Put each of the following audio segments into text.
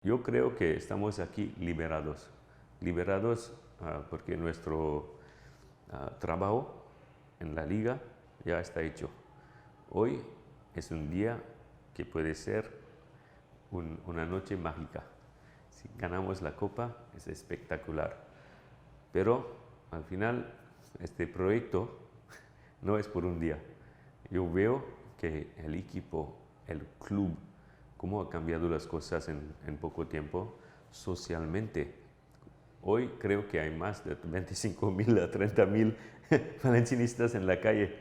Yo creo que estamos aquí liberados porque nuestro trabajo en la liga ya está hecho. Hoy es un día que puede ser una noche mágica. Si ganamos la copa es espectacular, pero al final este proyecto no es por un día. Yo veo que el equipo, el club, cómo ha cambiado las cosas en poco tiempo socialmente. Hoy creo que hay más de 25,000 a 30,000 valencianistas en la calle.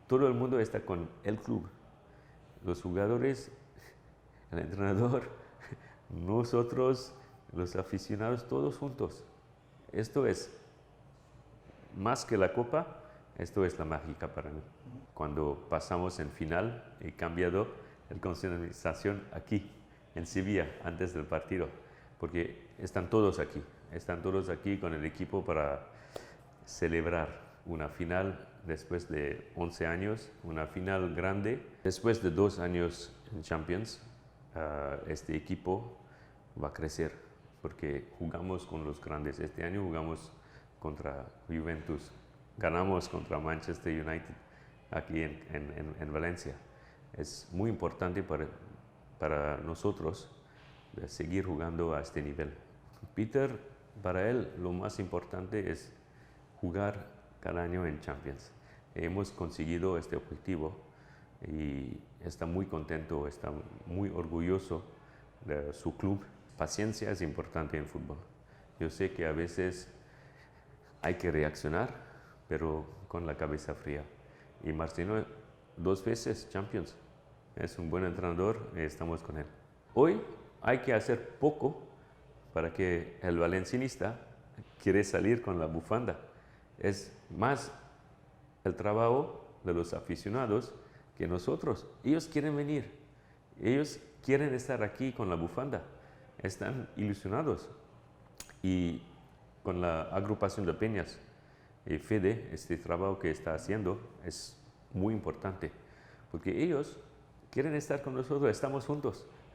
Todo el mundo está con el club. Los jugadores, el entrenador, nosotros, los aficionados, todos juntos. Esto es más que la copa, esto es la mágica para mí. Cuando pasamos en final, he cambiado el consejo de administración aquí, en Sevilla, antes del partido, porque están todos aquí con el equipo para celebrar una final después de 11 años, una final grande. Después de 2 años en Champions, este equipo va a crecer, porque jugamos con los grandes. Este año jugamos contra Juventus, ganamos contra Manchester United aquí en Valencia. Es muy importante para nosotros seguir jugando a este nivel. Peter, para él lo más importante es jugar cada año en Champions. Hemos conseguido este objetivo y está muy contento, está muy orgulloso de su club. Paciencia es importante en fútbol. Yo sé que a veces hay que reaccionar, pero con la cabeza fría. Y Marcelo 2 veces Champions. Es un buen entrenador y estamos con él. Hoy hay que hacer poco para que el valencianista quiere salir con la bufanda. Es más el trabajo de los aficionados que nosotros. Ellos quieren venir. Ellos quieren estar aquí con la bufanda. Están ilusionados. Y con la agrupación de peñas, Fede, este trabajo que está haciendo es muy importante, porque ellos quieren estar con nosotros, estamos juntos.